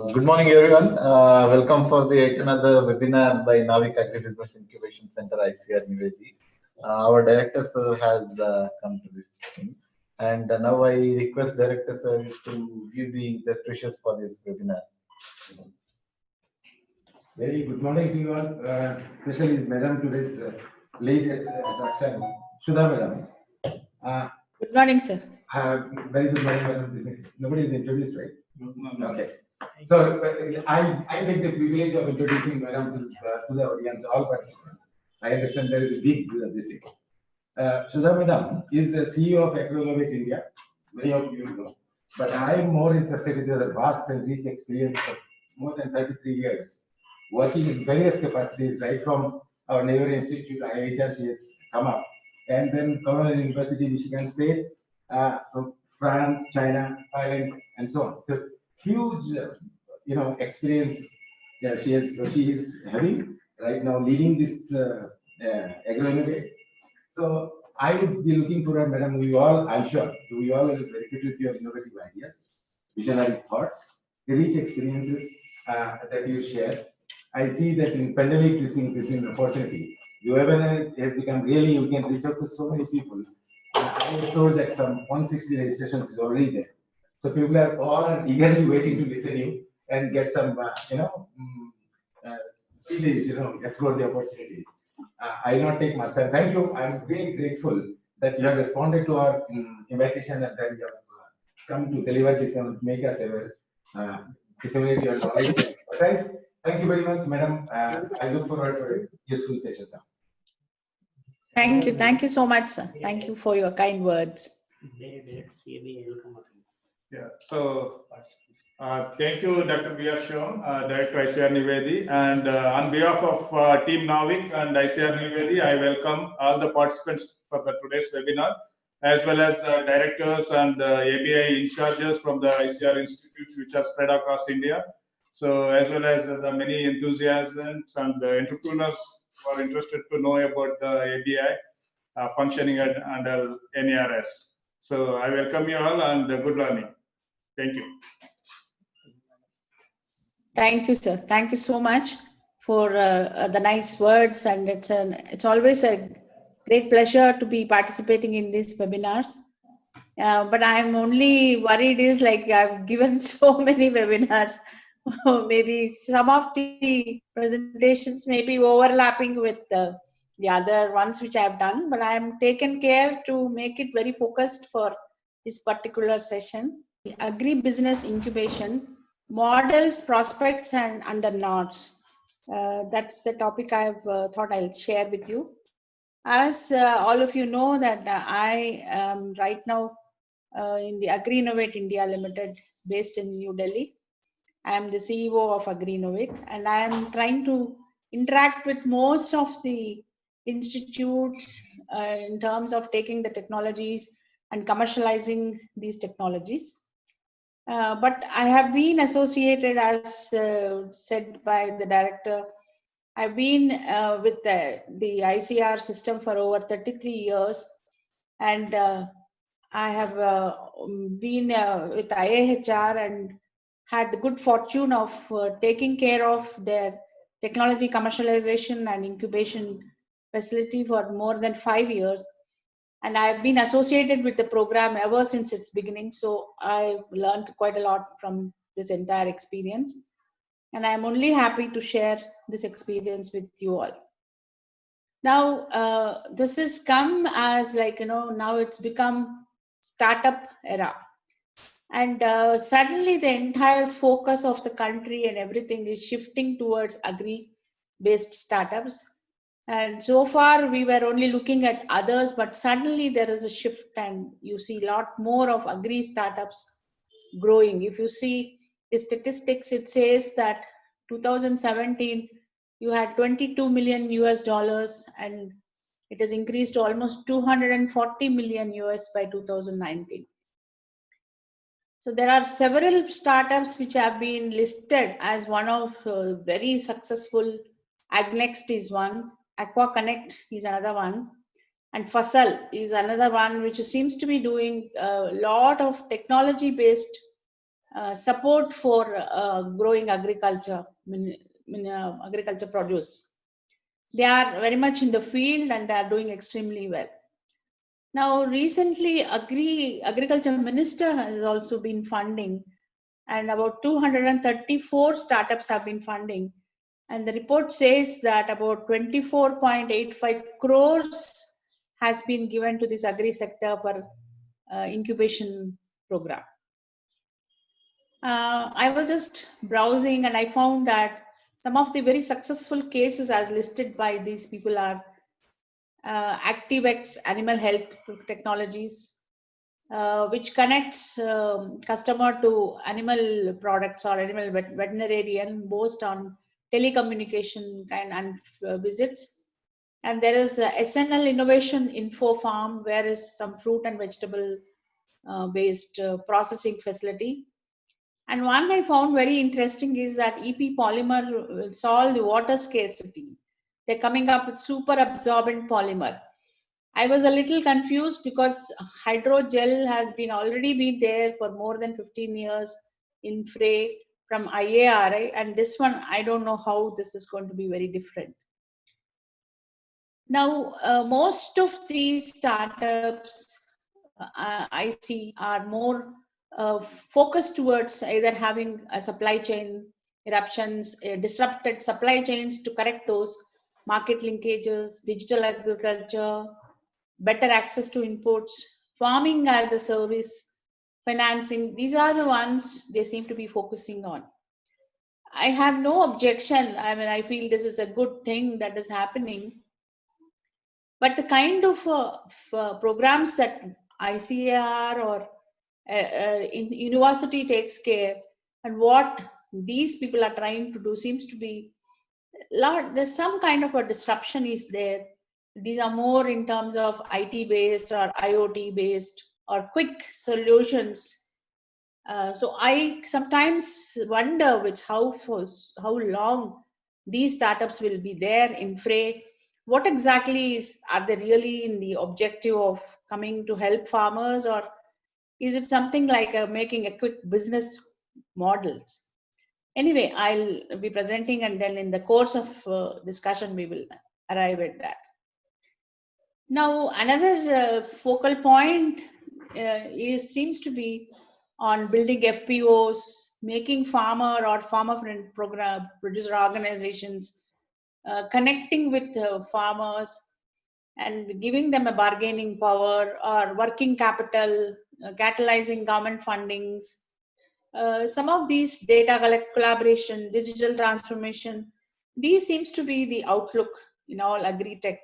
Good morning, everyone. Welcome for the another webinar by Navik Agribusiness Incubation Center, ICR Nivedi. Our director sir has come to this meeting, and now I request director sir to give the best wishes for this webinar. Very good morning to you all, especially Madam to this late attraction, Sudha Madam. Good morning, sir. Very good morning, Madam. Nobody is introduced, right? No. Okay. So I take the privilege of introducing Madam to the audience, all participants. I understand there is a big this thing. Sudha Madam is the CEO of Agroinnovate India. Many of you know. But I am more interested in the vast and rich experience of more than 33 years working in various capacities, right from our neighbor institute, IHR, she has come up, and then Cornell University, Michigan State, from France, China, Thailand, and so on. So huge, experience. Yeah, she is having right now leading this Agroinnovate. So I would be looking for Madam. We all, I'm sure, we all will benefit with your innovative ideas, visionary thoughts, the rich experiences that you share. I see that in pandemic, this is an opportunity. The webinar has become really, you can reach out to so many people. I was told that some 160 registrations is already there. So people are all eagerly waiting to listen to you and get some, see these, explore the opportunities. I will not take much time. Thank you. I'm really grateful that you have responded to our invitation and that you have come to deliver this and make us ever disseminate your knowledge and expertise. Thank you very much, Madam. I look forward to a useful session now. Thank you. Thank you so much, sir. Thank you for your kind words. Yeah. So, thank you, Dr. B.R. Shivam, Director ICR Nivedi, and on behalf of Team Navik and ICR Nivedi, I welcome all the participants for today's webinar, as well as directors and ABI in charges from the ICR institutes which are spread across India. So, as well as the many enthusiasts and the entrepreneurs who are interested to know about the ABI functioning under NARS. So, I welcome you all and good learning. Thank you. Thank you, sir. Thank you so much for the nice words, and it's always a great pleasure to be participating in these webinars. But I'm only worried is like I've given so many webinars. Maybe some of the presentations may be overlapping with the other ones which I've done, but I'm taken care to make it very focused for this particular session. Agribusiness incubation, models, prospects, and under NARS. That's the topic I've thought I'll share with you. As all of you know that I am right now in the Agriinnovate India Limited based in New Delhi. I am the CEO of Agriinnovate, and I am trying to interact with most of the institutes in terms of taking the technologies and commercializing these technologies. But I have been associated, as said by the director, I've been with the ICR system for over 33 years, and I have been with IAHR and had the good fortune of taking care of their technology commercialization and incubation facility for more than 5 years. And I've been associated with the program ever since its beginning. So I've learned quite a lot from this entire experience. And I'm only happy to share this experience with you all. Now, this has come as now it's become startup era. And suddenly the entire focus of the country and everything is shifting towards agri-based startups. And so far we were only looking at others, but suddenly there is a shift and you see a lot more of agri startups growing. If you see the statistics, it says that 2017, you had $22 million US and it has increased to almost 240 million US by 2019. So there are several startups which have been listed as one of very successful. AgNext is one, AquaConnect is another one, and Fasal is another one which seems to be doing a lot of technology-based support for growing agriculture, agriculture produce. They are very much in the field and they are doing extremely well. Now, recently, Agriculture Minister has also been funding, and about 234 startups have been funding. And the report says that about 24.85 crores has been given to this agri sector for incubation program. I was just browsing and I found that some of the very successful cases as listed by these people are ActiveX Animal Health Technologies, which connects customer to animal products or animal veterinarian based on telecommunication and visits. And there is SNL Innovation Info Farm, where is some fruit and vegetable based processing facility. And one I found very interesting is that EP Polymer will solve the water scarcity. They're coming up with super absorbent polymer. I was a little confused because hydrogel has already been there for more than 15 years in FRAY from IARI, and this one, I don't know how this is going to be very different. Now, most of these startups I see are more focused towards either having a supply chain eruptions, disrupted supply chains to correct those, market linkages, digital agriculture, better access to inputs, farming as a service, financing. These are the ones they seem to be focusing on. I have no objection. I mean, I feel this is a good thing that is happening. But the kind of programs that ICAR or university takes care, and what these people are trying to do seems to be, there's some kind of a disruption is there. These are more in terms of IT based or IoT based or quick solutions. So I sometimes wonder how long these startups will be there in FRAY. What exactly are they really in the objective of coming to help farmers, or is it something like making a quick business models? Anyway, I'll be presenting, and then in the course of discussion, we will arrive at that. Now, another focal point seems to be on building FPOs, making farmer or farmer-friend program producer organizations, connecting with farmers and giving them a bargaining power or working capital, catalyzing government fundings. Some of these data collaboration, digital transformation, these seems to be the outlook in all agri-tech.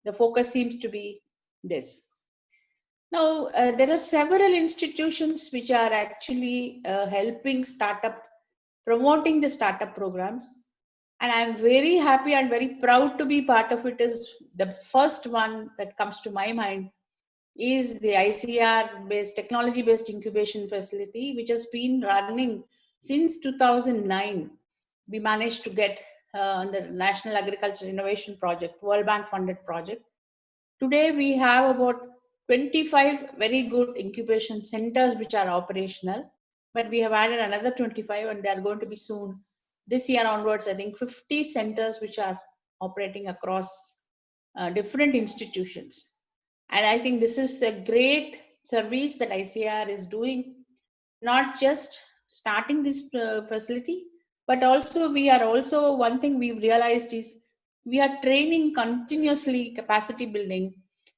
The focus seems to be this. Now, there are several institutions which are actually helping startup, promoting the startup programs. And I'm very happy and very proud to be part of it. Is the first one that comes to my mind is the ICAR-based, technology-based incubation facility, which has been running since 2009. We managed to get the National Agriculture Innovation Project, World Bank funded project. Today, we have about 25 very good incubation centers which are operational, but we have added another 25 and they are going to be soon. This year onwards, I think 50 centers which are operating across different institutions. And I think this is a great service that ICAR is doing, not just starting this facility, but also one thing we've realized is we are training continuously capacity building,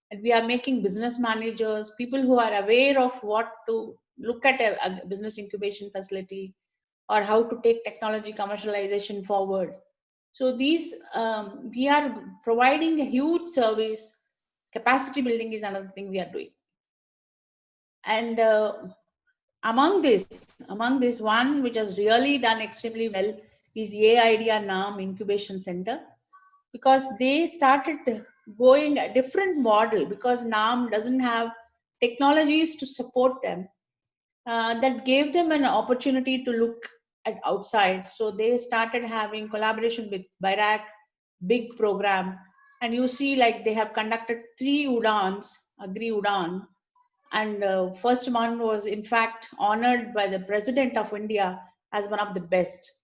and we are making business managers, people who are aware of what to look at a business incubation facility or how to take technology commercialization forward. So these, we are providing a huge service. Capacity building is another thing we are doing. And among this one which has really done extremely well is AIDEA NAM Incubation Center, because they started going a different model, because NAM doesn't have technologies to support them. That gave them an opportunity to look at outside. So they started having collaboration with BIRAC, big program. And you see, like, they have conducted 3 Udans, Agri Udan, And first one was in fact honored by the President of India as one of the best.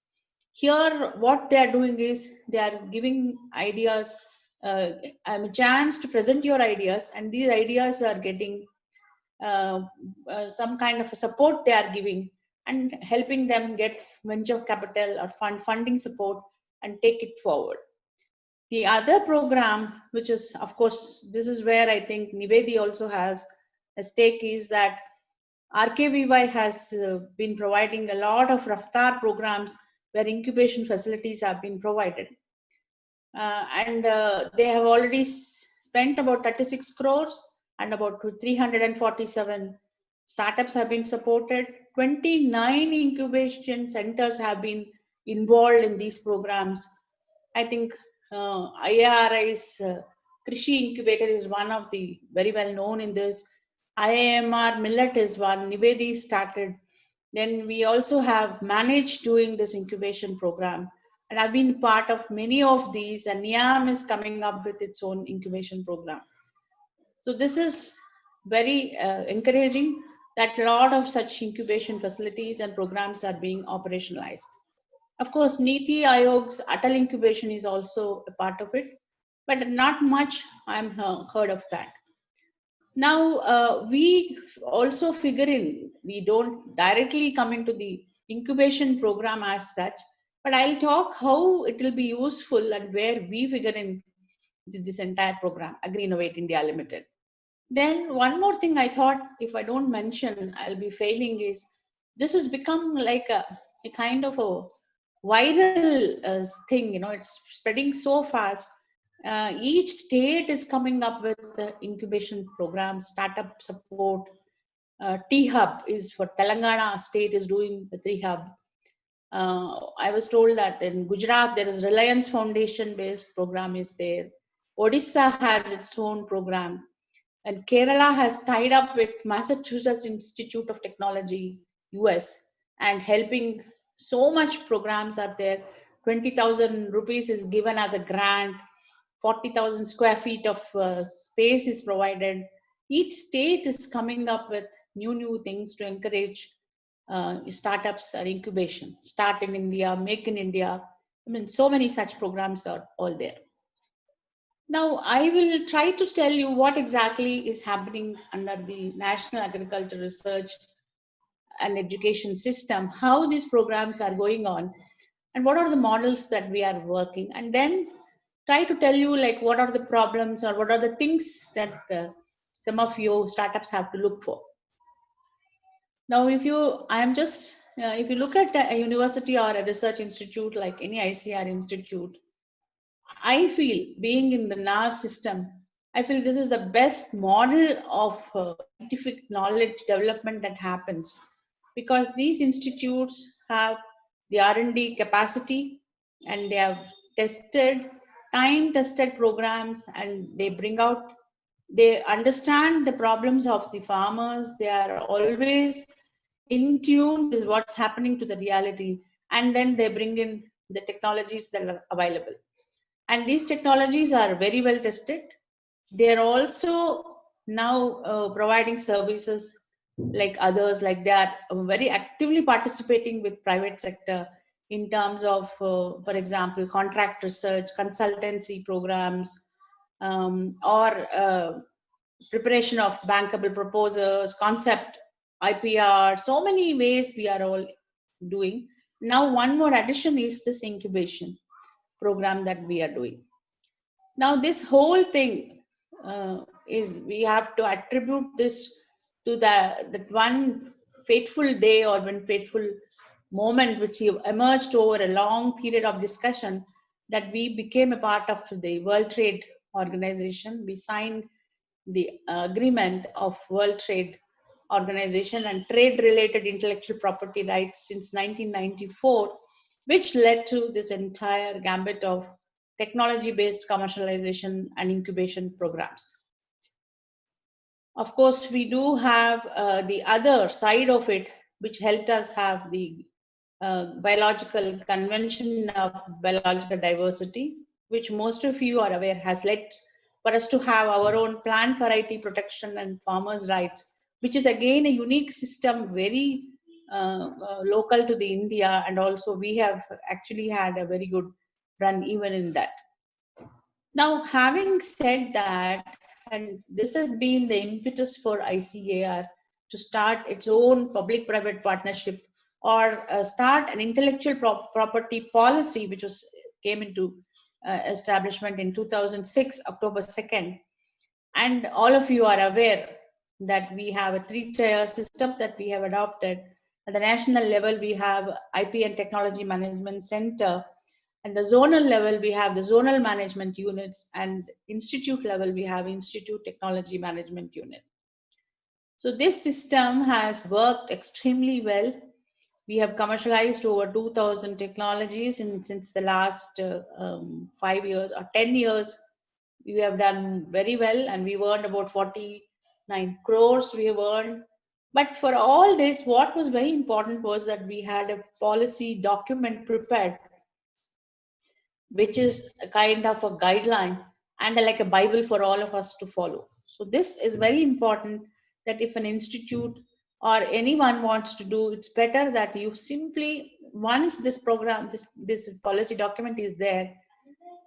Here, what they are doing is they are giving ideas, a chance to present your ideas, and these ideas are getting some kind of support they are giving and helping them get venture capital or funding support and take it forward. The other program, which is, of course, this is where I think Nivedi also has a stake, is that RKVY has been providing a lot of Raftar programs where incubation facilities have been provided. And they have already spent about 36 crores and about 347 startups have been supported. 29 incubation centers have been involved in these programs. I think IARI's Krishi Incubator is one of the very well known in this. IIMR Millet is one, Nivedi started. Then we also have managed doing this incubation program. And I've been part of many of these, and NIAM is coming up with its own incubation program. So this is very encouraging that a lot of such incubation facilities and programs are being operationalized. Of course, Niti Aayog's Atal Incubation is also a part of it, but not much I'm heard of that. Now, we also figure in, we don't directly come into the incubation program as such, but I'll talk how it will be useful and where we figure in this entire program, Agri Innovate India Limited. Then one more thing I thought, if I don't mention, I'll be failing, is this has become like a kind of a viral thing, you know, it's spreading so fast. Each state is coming up with the incubation program, startup support. T-Hub is for Telangana state is doing the T-Hub. I was told that in Gujarat, there is Reliance Foundation based program is there. Odisha has its own program. And Kerala has tied up with Massachusetts Institute of Technology, US, and helping so much programs are there. 20,000 rupees is given as a grant. 40,000 square feet of space is provided. Each state is coming up with new things to encourage startups or incubation. Start in India, Make in India. I mean, so many such programs are all there. Now, I will try to tell you what exactly is happening under the National Agriculture Research and Education System, how these programs are going on, and what are the models that we are working, and then try to tell you like what are the problems or what are the things that some of you startups have to look for. Now, if you look at a university or a research institute like any ICR institute, I feel being in the NAS system, I feel this is the best model of scientific knowledge development that happens, because these institutes have the R&D capacity and they have time-tested programs, and they understand the problems of the farmers. They are always in tune with what's happening to the reality, and then they bring in the technologies that are available. And these technologies are very well tested. They are also now providing services like others, like they are very actively participating with private sector in terms of, for example, contract research, consultancy programs, or preparation of bankable proposals, concept, IPR, so many ways we are all doing. Now, one more addition is this incubation program that we are doing. Now, this whole thing is, we have to attribute this to that one fateful day or one fateful moment which emerged over a long period of discussion, that we became a part of the World Trade Organization. We signed the agreement of World Trade Organization and trade-related intellectual property rights since 1994, which led to this entire gambit of technology-based commercialization and incubation programs. Of course, we do have the other side of it, which helped us have the biological convention of biological diversity, which most of you are aware has led for us to have our own plant variety protection and farmers' rights which is again a unique system, very local to the India, and also we have actually had a very good run even in that. Now, having said that, and this has been the impetus for ICAR to start its own public-private partnership, or start an intellectual property policy, which came into establishment in 2006, October 2nd. And all of you are aware that we have a 3-tier system that we have adopted. At the national level, we have IP and Technology Management Center. At the zonal level, we have the zonal management units, and institute level, we have Institute Technology Management Unit. So this system has worked extremely well. We have commercialized over 2,000 technologies since the last 5 years or 10 years. We have done very well, and we've earned about 49 crores we have earned. But for all this, what was very important was that we had a policy document prepared, which is a kind of a guideline and like a Bible for all of us to follow. So this is very important, that if an institute or anyone wants to do, it's better that you simply, once this program, this policy document is there,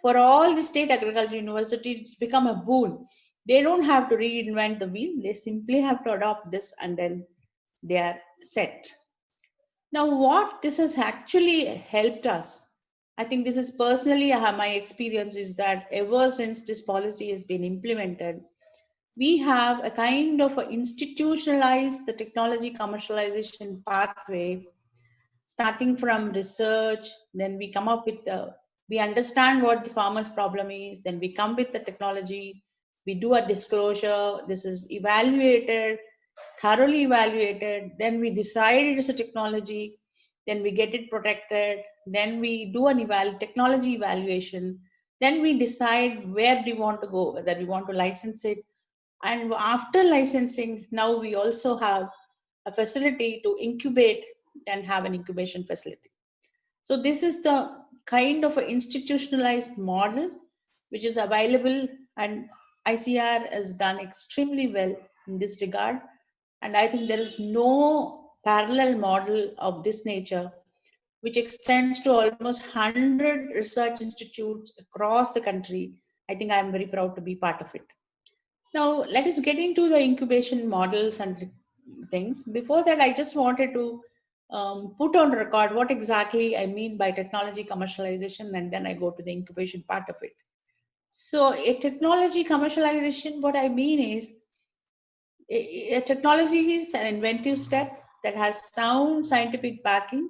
for all the state agriculture universities, it's become a boon. They don't have to reinvent the wheel. They simply have to adopt this, and then they are set. Now, what this has actually helped us, I think this is personally my experience, is that ever since this policy has been implemented, we have a kind of institutionalized the technology commercialization pathway, starting from research. Then we come up with we understand what the farmer's problem is, then we come with the technology, we do a disclosure, this is evaluated, thoroughly evaluated, then we decide it is a technology, then we get it protected, then we do an technology evaluation, then we decide where do we want to go, whether we want to license it. And after licensing, now we also have a facility to incubate and have an incubation facility. So this is the kind of an institutionalized model which is available, and ICAR has done extremely well in this regard. And I think there is no parallel model of this nature which extends to almost 100 research institutes across the country. I think I'm very proud to be part of it. Now, let us get into the incubation models and things. Before that, I just wanted to put on record what exactly I mean by technology commercialization, and then I go to the incubation part of it. So a technology commercialization, what I mean is, a technology is an inventive step that has sound scientific backing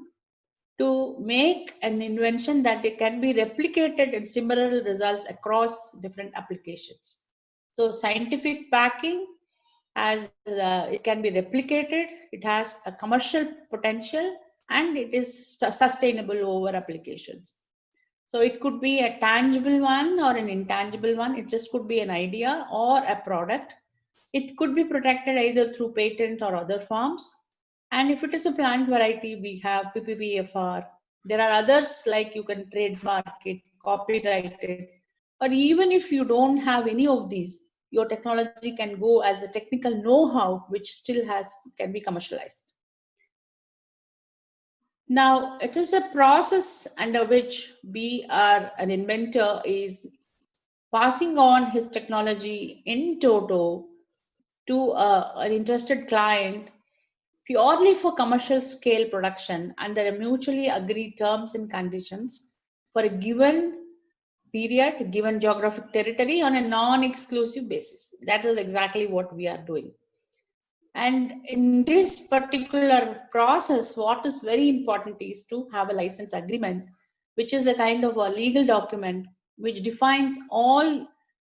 to make an invention that it can be replicated in similar results across different applications. So scientific backing, as it can be replicated, it has a commercial potential, and it is sustainable over applications. So it could be a tangible one or an intangible one. It just could be an idea or a product. It could be protected either through patent or other forms. And if it is a plant variety, we have PPPFR. There are others, like you can trademark it, copyright it, or even if you don't have any of these, your technology can go as a technical know-how, which still can be commercialized. Now, it is a process under which an inventor is passing on his technology in toto to an interested client purely for commercial scale production under mutually agreed terms and conditions for a given period, given geographic territory, on a non-exclusive basis. That is exactly what we are doing. And in this particular process, what is very important is to have a license agreement, which is a kind of a legal document which defines all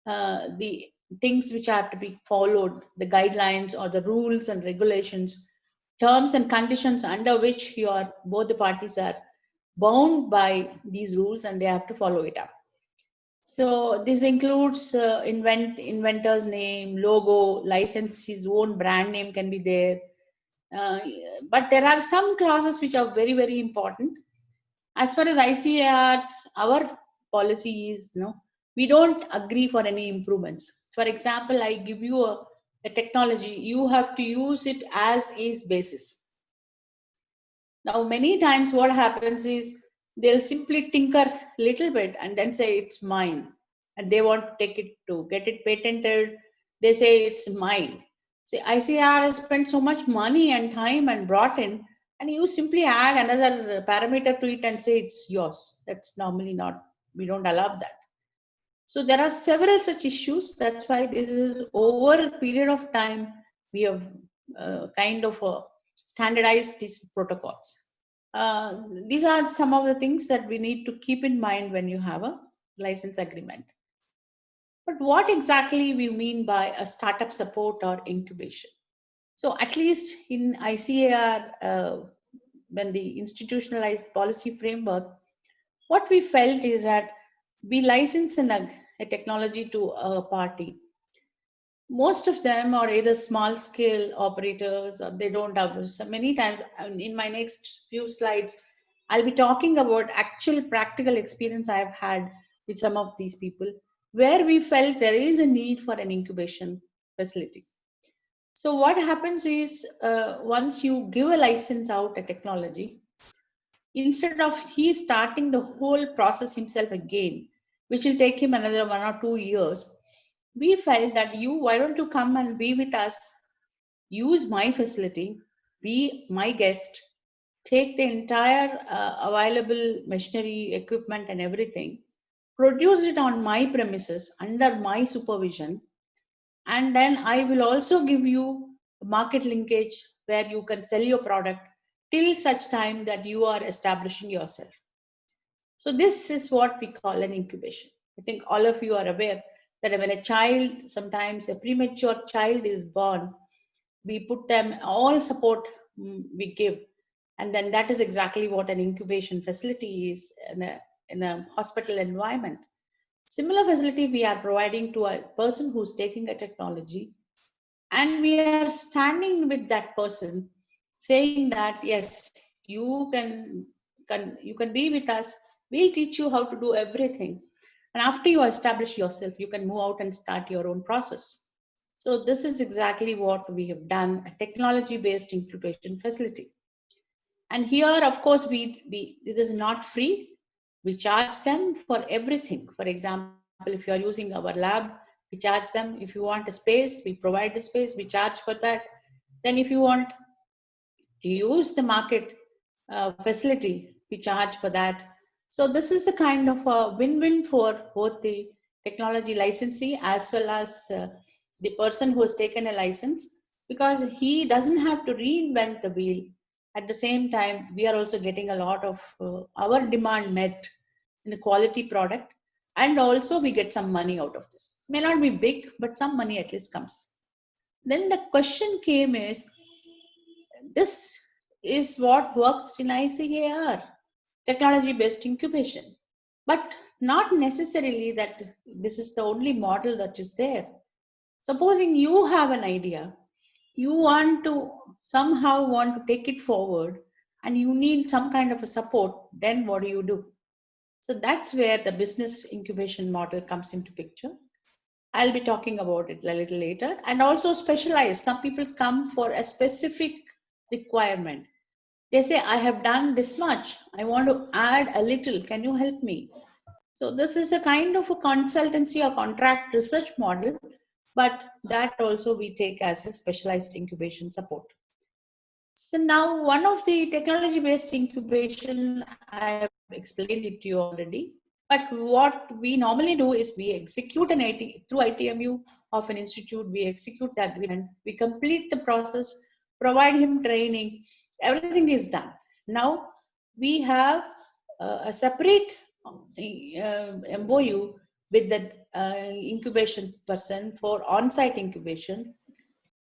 the things which are to be followed, the guidelines or the rules and regulations, terms and conditions under which both the parties are bound by these rules, and they have to follow it up. So this includes inventor's name, logo, licensee's own brand name can be there. But there are some clauses which are very, very important. As far as our policy is, we don't agree for any improvements. For example, I give you a a technology, you have to use it as is basis. Now, many times what happens is they'll simply tinker a little bit and then say it's mine. And they want to take it to get it patented. They say it's mine. See, ICAR has spent so much money and time and brought in, and you simply add another parameter to it and say it's yours. That's normally not, we don't allow that. So there are several such issues. That's why this is over a period of time, we have kind of standardized these protocols. These are some of the things that we need to keep in mind when you have a license agreement. But what exactly we mean by a startup support or incubation? So at least in ICAR, when the institutionalized policy framework, what we felt is that we license a technology to a party. Most of them are either small scale operators or they don't have this. So many times in my next few slides, I'll be talking about actual practical experience I've had with some of these people where we felt there is a need for an incubation facility. So what happens is once you give a license out a technology, instead of he starting the whole process himself again, which will take him another 1 or 2 years, we felt that why don't you come and be with us, use my facility, be my guest, take the entire available machinery, equipment and everything, produce it on my premises under my supervision, and then I will also give you market linkage where you can sell your product till such time that you are establishing yourself. So this is what we call an incubation. I think all of you are aware that when a child, sometimes a premature child is born, we put them all support we give. And then that is exactly what an incubation facility is in a hospital environment. Similar facility we are providing to a person who's taking a technology, and we are standing with that person saying that, yes, you can be with us. We'll teach you how to do everything. And after you establish yourself, you can move out and start your own process. So this is exactly what we have done, a technology-based incubation facility. And here, of course, it is not free. We charge them for everything. For example, if you are using our lab, we charge them. If you want a space, we provide the space, we charge for that. Then if you want to use the market facility, we charge for that. So this is the kind of a win-win for both the technology licensee as well as the person who has taken a license, because he doesn't have to reinvent the wheel. At the same time, we are also getting a lot of our demand met in a quality product, and also we get some money out of this. May not be big, but some money at least comes. Then the question came is, this is what works in ICAR, technology-based incubation, but not necessarily that this is the only model that is there. Supposing you have an idea, you somehow want to take it forward and you need some kind of a support, then what do? So that's where the business incubation model comes into picture. I'll be talking about it a little later. And also specialized. Some people come for a specific requirement. They say, I have done this much. I want to add a little. Can you help me? So this is a kind of a consultancy or contract research model, but that also we take as a specialized incubation support. So now one of the technology-based incubation, I have explained it to you already, but what we normally do is we execute through ITMU of an institute, we execute the agreement, we complete the process, provide him training, everything is done. Now we have a separate MOU with the incubation person for on-site incubation,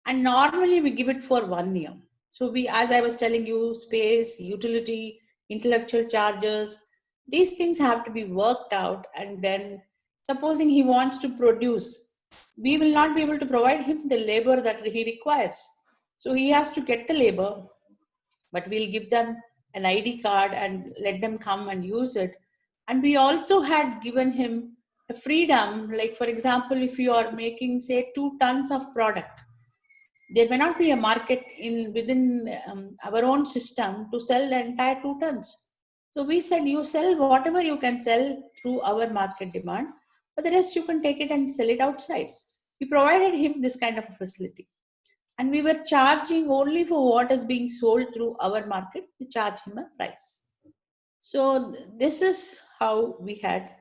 and normally we give it for 1 year. So as I was telling you, space, utility, intellectual charges, these things have to be worked out. And then supposing he wants to produce, we will not be able to provide him the labor that he requires. So he has to get the labor, but we'll give them an ID card and let them come and use it. And we also had given him a freedom, like for example, if you are making say 2 tons of product, There may not be a market within our own system to sell the entire 2 tons. So we said, you sell whatever you can sell through our market demand, but the rest you can take it and sell it outside. We provided him this kind of a facility. And we were charging only for what is being sold through our market. We charge him a price. So this is how we had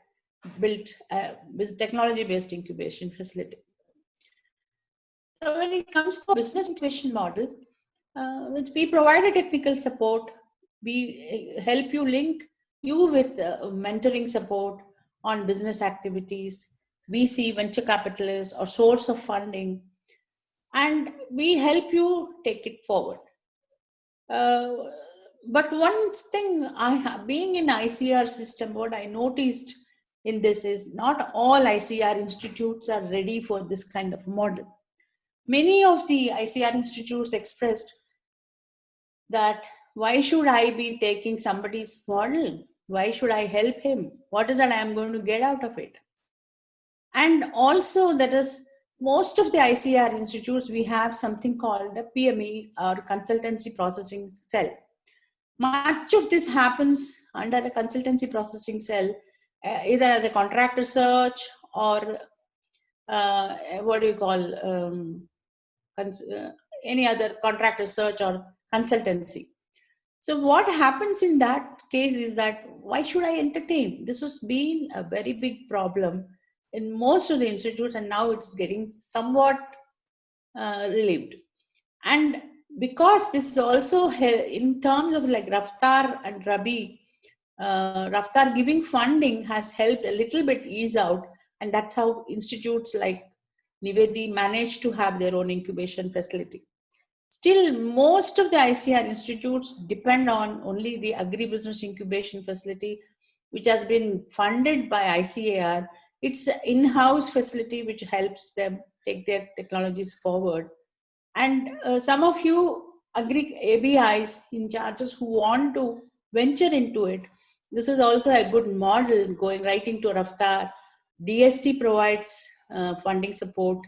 built this technology-based incubation facility. When it comes to business incubation model, which we provide a technical support, we help you link you with mentoring support on business activities, VC, venture capitalists, or source of funding, and we help you take it forward. But one thing being in ICR system, what I noticed in this is not all ICR institutes are ready for this kind of model. Many of the ICR institutes expressed that why should I be taking somebody's model? Why should I help him? What is that I am going to get out of it? And also that is most of the ICR institutes, we have something called a PME or consultancy processing cell. Much of this happens under a consultancy processing cell, either as a contract research or what do you call, any other contract research or consultancy. So what happens in that case is that, why should I entertain? This has been a very big problem in most of the institutes, and now it's getting somewhat relieved. And because this is also in terms of like Raftar and Rabi, Raftar giving funding has helped a little bit ease out, and that's how institutes like Nivedi managed to have their own incubation facility. Still, most of the ICR institutes depend on only the agribusiness incubation facility, which has been funded by ICAR. It's an in-house facility which helps them take their technologies forward. And some of you ABIs in charges who want to venture into it, this is also a good model going right into Raftar. DST provides funding support.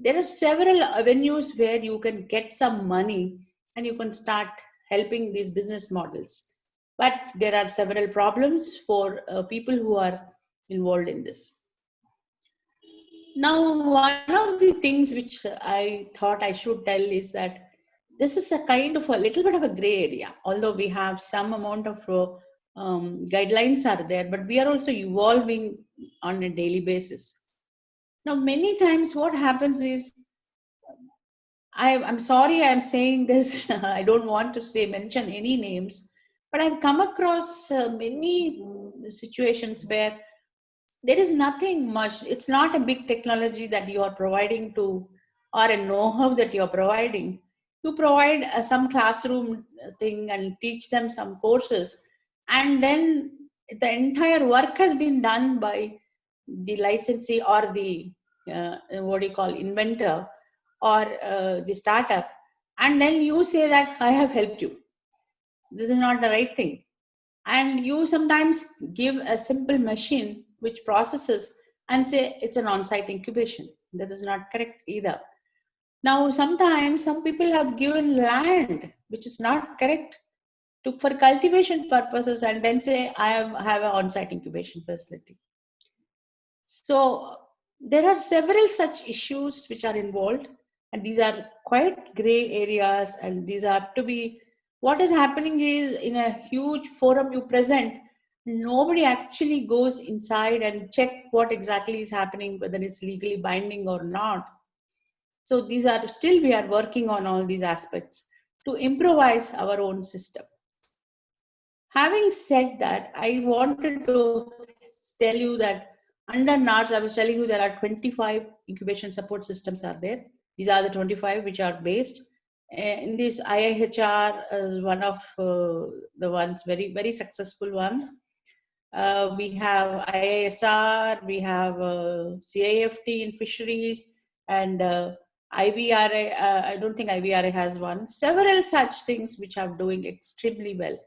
There are several avenues where you can get some money and you can start helping these business models. But there are several problems for people who are involved in this. Now, one of the things which I thought I should tell is that this is a kind of a little bit of a gray area, although we have some amount of guidelines are there, but we are also evolving on a daily basis. Now, many times what happens is, I'm sorry I'm saying this, I don't want to mention any names, but I've come across many situations where there is nothing much. It's not a big technology that you are providing to, or a know-how that you're providing. You provide some classroom thing and teach them some courses, and then the entire work has been done by the licensee or the inventor or the startup, and then you say that I have helped you. This is not the right thing. And you sometimes give a simple machine which processes and say it's an on-site incubation. This is not correct either. Now, sometimes some people have given land which is not correct for cultivation purposes, and then say I have an on-site incubation facility. So there are several such issues which are involved, and these are quite gray areas, and these have to be, what is happening is, in a huge forum you present, nobody actually goes inside and check what exactly is happening, whether it's legally binding or not. So these are still, we are working on all these aspects to improvise our own system. Having said that, I wanted to tell you that under NARS, I was telling you there are 25 incubation support systems are there. These are the 25 which are based. In this, IIHR is one of the ones, very, very successful one. We have IISR, we have CIFT in fisheries, and IVRA, I don't think IVRA has one. Several such things which are doing extremely well.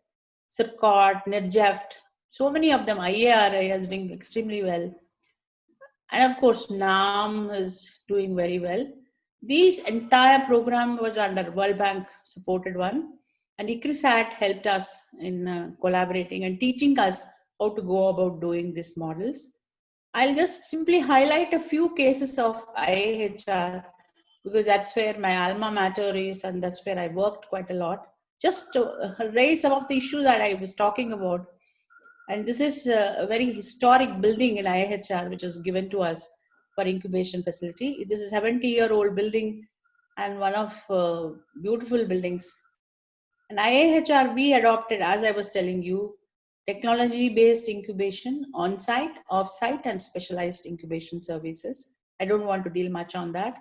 CIRCOT, NIRJEFT, so many of them. IARA is doing extremely well. And of course, NAM is doing very well. This entire program was under World Bank supported one, and ICRISAT helped us in collaborating and teaching us how to go about doing these models. I'll just simply highlight a few cases of IIHR because that's where my alma mater is and that's where I worked quite a lot. Just to raise some of the issues that I was talking about. And this is a very historic building in IIHR, which was given to us for incubation facility. This is a 70-year-old building and one of beautiful buildings. And IIHR, we adopted, as I was telling you, technology-based incubation, on-site, off-site, and specialized incubation services. I don't want to deal much on that.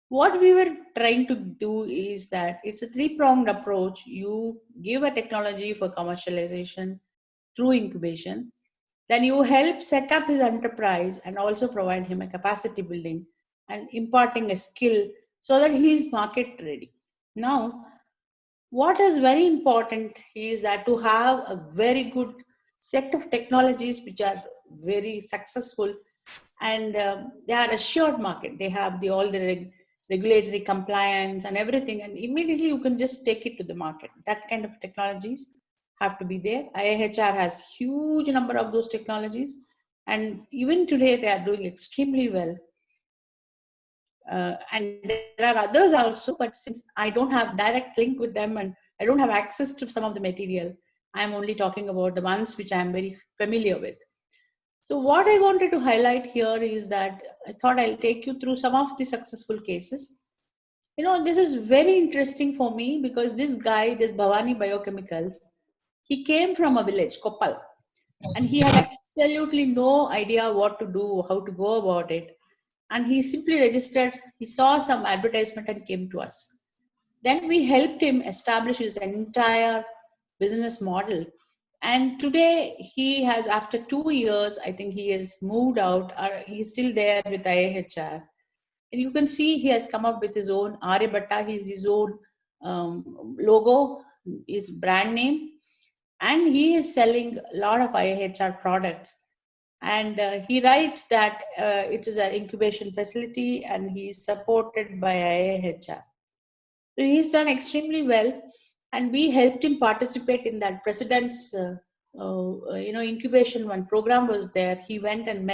What we were trying to do is that it's a three-pronged approach. You give a technology for commercialization through incubation, then you help set up his enterprise and also provide him a capacity building and imparting a skill so that he is market ready. Now, what is very important is that to have a very good set of technologies which are very successful and they are assured market. They have all the regulatory compliance and everything, and immediately you can just take it to the market. That kind of technologies have to be there. IIHR has huge number of those technologies, and even today they are doing extremely well. And there are others also, but since I don't have direct link with them and I don't have access to some of the material, I'm only talking about the ones which I'm very familiar with. So what I wanted to highlight here is that I thought I'll take you through some of the successful cases. You know, this is very interesting for me because this guy, this Bhavani Biochemicals, he came from a village, Koppal, and he had absolutely no idea what to do, how to go about it. And he simply registered, he saw some advertisement and came to us. Then we helped him establish his entire business model. And today he has, after 2 years, I think he has moved out, or he's still there with IIHR. And you can see he has come up with his own Aryabhatta, his own logo, his brand name, and he is selling a lot of IIHR products. And he writes that it is an incubation facility and he is supported by IIHR. So he's done extremely well, and we helped him participate in that president's incubation. One program was there. He went and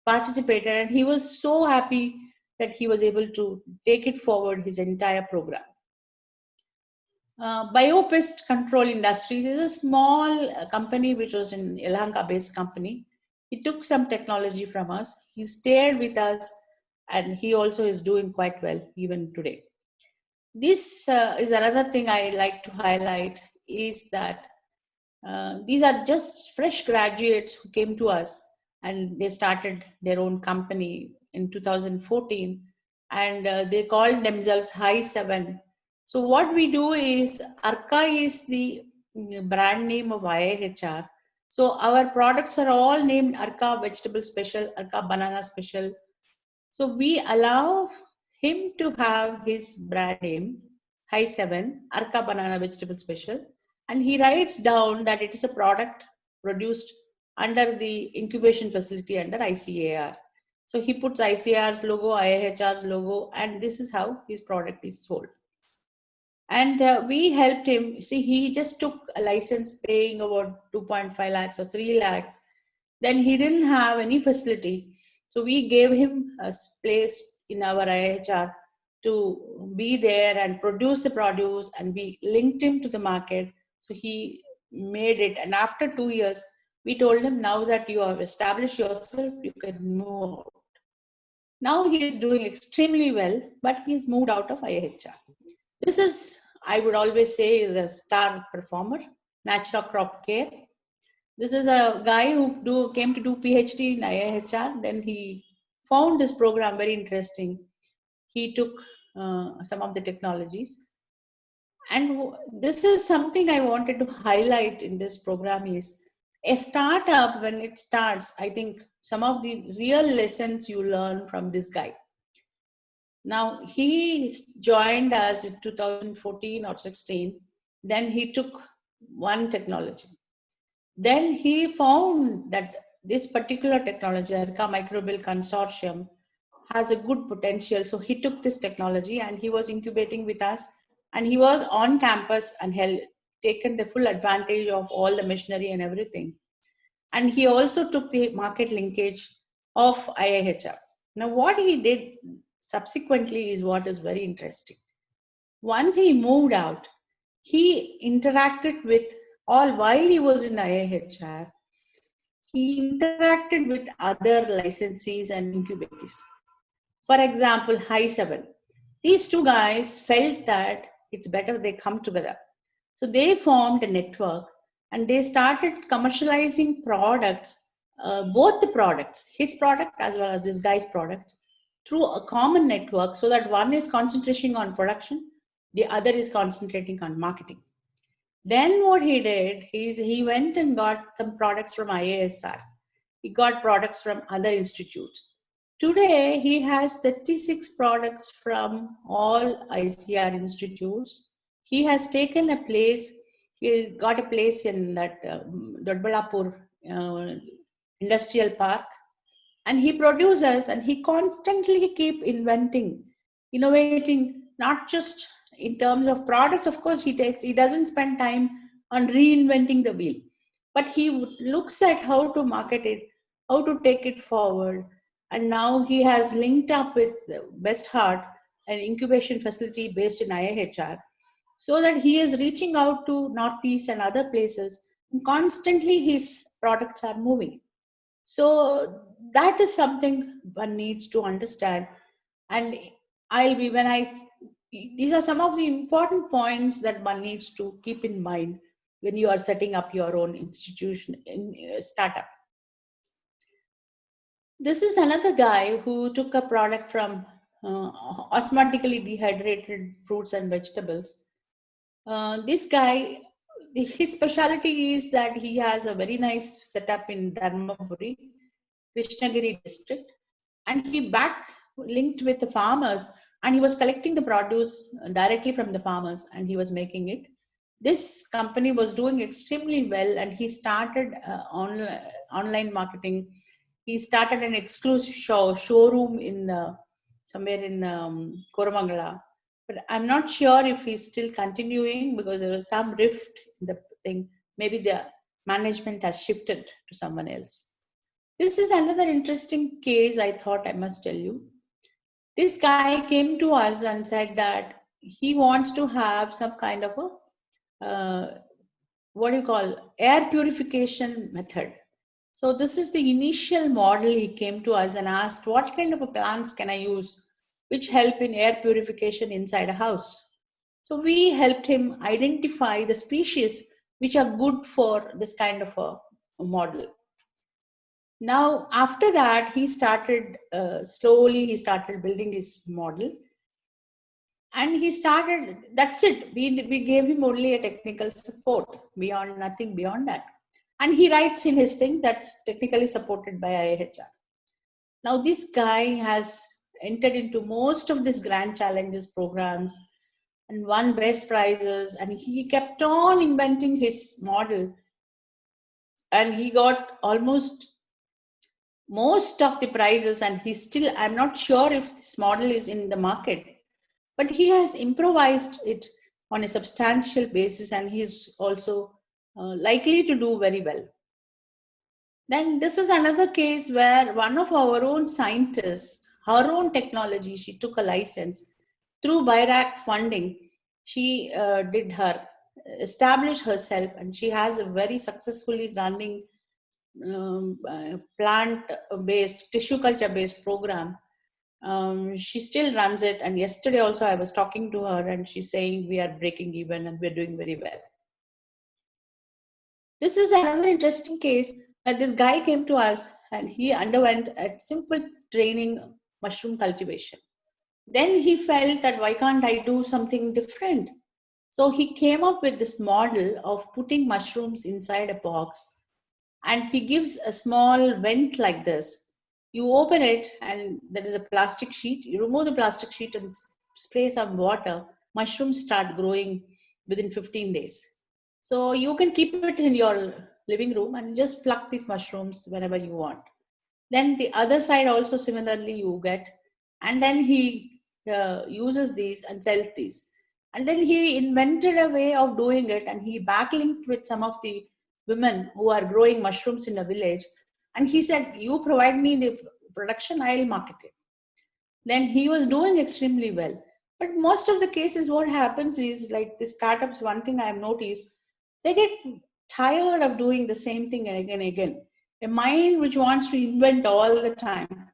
participated, and he was so happy that he was able to take it forward, his entire program. Biopest Control Industries is a small company which was an Yelahanka based company. He took some technology from us. He stayed with us, and he also is doing quite well even today. This is another thing I like to highlight is that these are just fresh graduates who came to us and they started their own company in 2014, and they called themselves High 7. So what we do is, Arka is the brand name of IIHR. So our products are all named Arka Vegetable Special, Arka Banana Special. So we allow him to have his brand name, High 7, Arka Banana Vegetable Special, and he writes down that it is a product produced under the incubation facility under ICAR. So he puts ICAR's logo, IIHR's logo, and this is how his product is sold. And we helped him. See, he just took a license paying about 2.5 lakhs or 3 lakhs. Then he didn't have any facility. So we gave him a place in our IIHR to be there and produce the produce, and we linked him to the market. So he made it. And after 2 years, we told him, now that you have established yourself, you can move out. Now he is doing extremely well, but he's moved out of IIHR. This is, I would always say, is a star performer, Natural Crop Care. This is a guy who came to do PhD in IIHR. Then he found this program very interesting. He took some of the technologies. And this is something I wanted to highlight in this program is, a startup, when it starts, I think some of the real lessons you learn from this guy. Now, he joined us in 2014 or 16. Then he took one technology. Then he found that this particular technology, Arka Microbial Consortium, has a good potential. So he took this technology and he was incubating with us, and he was on campus and taken the full advantage of all the machinery and everything. And he also took the market linkage of IIHR. Now, what he did subsequently is what is very interesting. Once he moved out, he interacted with while he was in IIHR, he interacted with other licensees and incubators. For example, Hi7. These two guys felt that it's better they come together. So they formed a network and they started commercializing products, both the products, his product as well as this guy's product, through a common network, so that one is concentrating on production, the other is concentrating on marketing. Then what he did is he went and got some products from IASR. He got products from other institutes. Today, he has 36 products from all ICR institutes. He has taken a place, he got a place in that Dodbalapur Industrial Park, and he produces and he constantly keep inventing, innovating, not just in terms of products. Of course, he doesn't spend time on reinventing the wheel, but he looks at how to market it, how to take it forward. And now he has linked up with Best Heart, an incubation facility based in IIHR, so that he is reaching out to Northeast and other places. And constantly his products are moving. So that is something one needs to understand. And these are some of the important points that one needs to keep in mind when you are setting up your own institution in startup. This is another guy who took a product from osmotically dehydrated fruits and vegetables. This guy, his specialty is that he has a very nice setup in Dharmapuri, Krishnagiri district, and he linked with the farmers, and he was collecting the produce directly from the farmers and he was making it. This company was doing extremely well, and he started online marketing. He started an exclusive showroom in somewhere in Koramangala. But I'm not sure if he's still continuing, because there was some rift in the thing. Maybe the management has shifted to someone else. This is another interesting case I thought I must tell you. This guy came to us and said that he wants to have some kind of a, air purification method. So this is the initial model. He came to us and asked, what kind of plants can I use which help in air purification inside a house? So we helped him identify the species which are good for this kind of a model. Now, after that, he started slowly building his model. And he started, that's it. We gave him only a technical support, nothing beyond that. And he writes in his thing that's technically supported by IIHR. Now, this guy has entered into most of these grand challenges programs and won best prizes. And he kept on inventing his model. And he got almost most of the prizes, and I'm not sure if this model is in the market, but he has improvised it on a substantial basis, and he's also likely to do very well. Then this is another case where one of our own scientists, her own technology, she took a license through BIRAC funding. She established herself, and she has a very successfully running plant-based, tissue culture-based program. She still runs it, and yesterday also I was talking to her and she's saying we are breaking even and we're doing very well. This is another interesting case that this guy came to us and he underwent a simple training mushroom cultivation. Then he felt that why can't I do something different? So he came up with this model of putting mushrooms inside a box, and he gives a small vent like this. You open it and there is a plastic sheet. You remove the plastic sheet and spray some water. Mushrooms start growing within 15 days. So you can keep it in your living room and just pluck these mushrooms whenever you want. Then the other side also similarly, you get And then he uses these and sells these. And then he invented a way of doing it, and he backlinked with some of the women who are growing mushrooms in a village. And he said, you provide me the production, I'll market it. Then he was doing extremely well. But most of the cases, what happens is, like the startups, one thing I have noticed, they get tired of doing the same thing again and again. A mind which wants to invent all the time,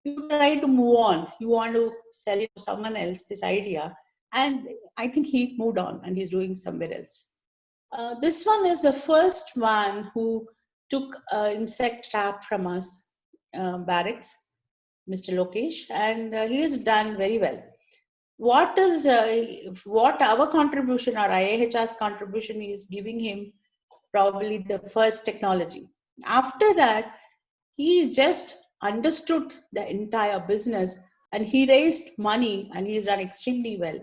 you try to move on. You want to sell it to someone else, this idea. And I think he moved on and he's doing somewhere else. This one is the first one who took insect trap from us, Barracks, Mr. Lokesh, and he has done very well. What our contribution or IIHR's contribution is giving him probably the first technology. After that, he just understood the entire business and he raised money and he's done extremely well.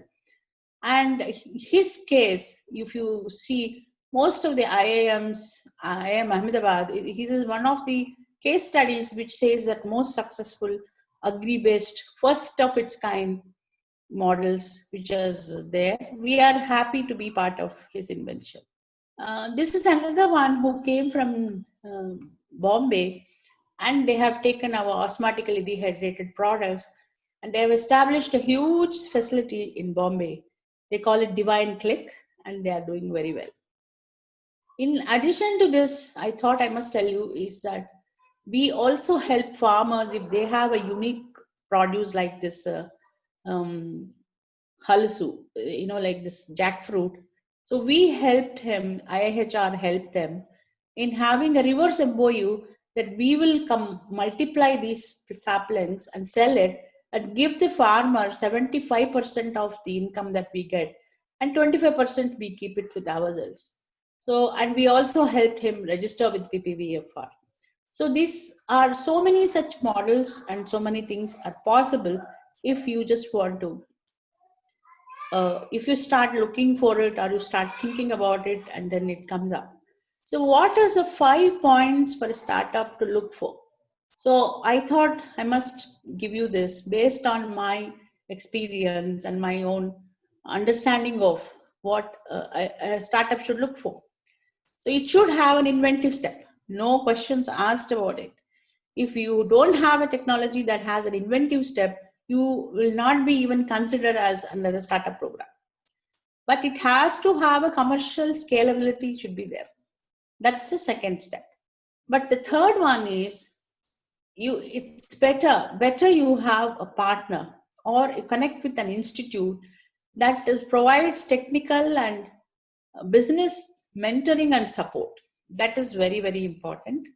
And his case, if you see most of the IIMs, IIM Ahmedabad, he is one of the case studies which says that most successful agri-based, first of its kind models which is there. We are happy to be part of his invention. This is another one who came from Bombay, and they have taken our osmotically dehydrated products and they have established a huge facility in Bombay. They call it Divine Click, and they are doing very well. In addition to this, I thought I must tell you is that we also help farmers if they have a unique produce like this halasu, like this jackfruit. So we helped him, IIHR helped them in having a reverse MOU that we will multiply these saplings and sell it and give the farmer 75% of the income that we get, and 25% we keep it with ourselves. So, and we also helped him register with PPVFR. So these are so many such models and so many things are possible if you just want to, if you start looking for it or you start thinking about it and then it comes up. So what is the 5 points for a startup to look for? So I thought I must give you this based on my experience and my own understanding of what a startup should look for. So it should have an inventive step. No questions asked about it. If you don't have a technology that has an inventive step, you will not be even considered as under the startup program. But it has to have a commercial scalability should be there. That's the second step. But the third one is, it's better you have a partner or you connect with an institute that provides technical and business mentoring and support. That is very, very important.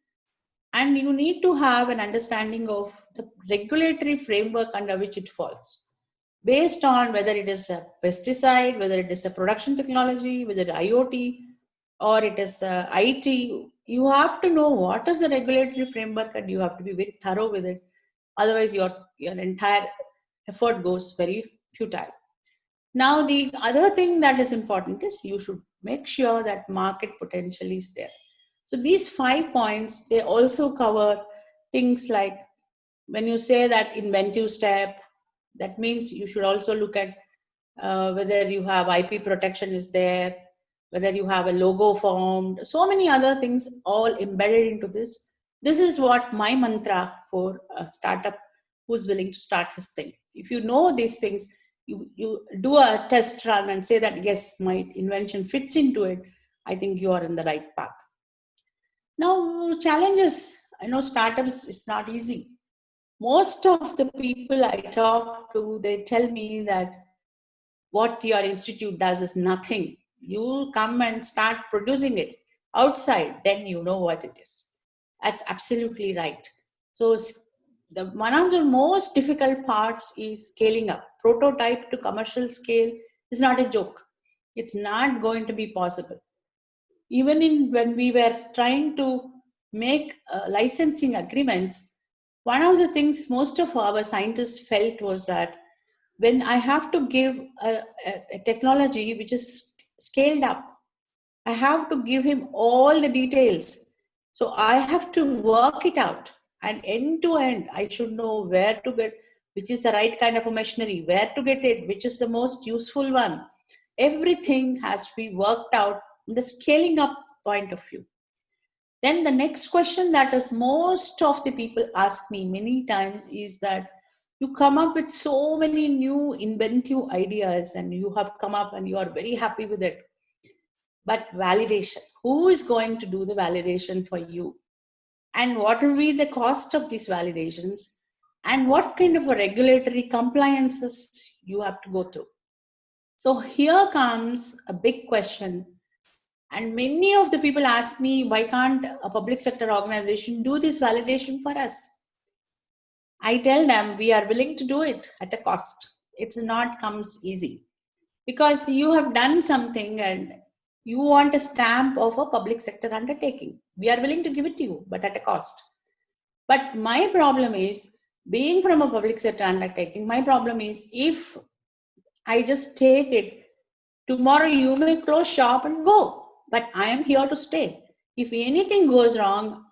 And you need to have an understanding of the regulatory framework under which it falls, based on whether it is a pesticide, whether it is a production technology, whether IoT, or it is IT. You have to know what is the regulatory framework and you have to be very thorough with it. Otherwise, your entire effort goes very futile. Now, the other thing that is important is you should make sure that market potential is there. So these 5 points, they also cover things like when you say that inventive step, that means you should also look at whether you have IP protection is there, whether you have a logo formed, so many other things all embedded into this. This is what my mantra for a startup who's willing to start his thing. If you know these things, you do a test run and say that, yes, my invention fits into it, I think you are in the right path. Now, challenges, I know startups is not easy. Most of the people I talk to, they tell me that what your institute does is nothing. You come and start producing it outside, then you know what it is. That's absolutely right. So one of the most difficult parts is scaling up. Prototype to commercial scale is not a joke. It's not going to be possible. Even when we were trying to make licensing agreements, one of the things most of our scientists felt was that when I have to give a technology which is scaled up, I have to give him all the details. So I have to work it out, and end to end, I should know where to get which is the right kind of a machinery, where to get it, which is the most useful one. Everything has to be worked out in the scaling up point of view. Then the next question that is most of the people ask me many times is that you come up with so many new inventive ideas and you have come up and you are very happy with it. But validation, who is going to do the validation for you? And what will be the cost of these validations? And what kind of a regulatory compliances you have to go through? So here comes a big question. And many of the people ask me, why can't a public sector organization do this validation for us? I tell them we are willing to do it at a cost. It's not comes easy because you have done something and you want a stamp of a public sector undertaking. We are willing to give it to you, but at a cost. But my problem is, being from a public sector undertaking, my problem is if I just take it, tomorrow you may close shop and go, but I am here to stay. If anything goes wrong,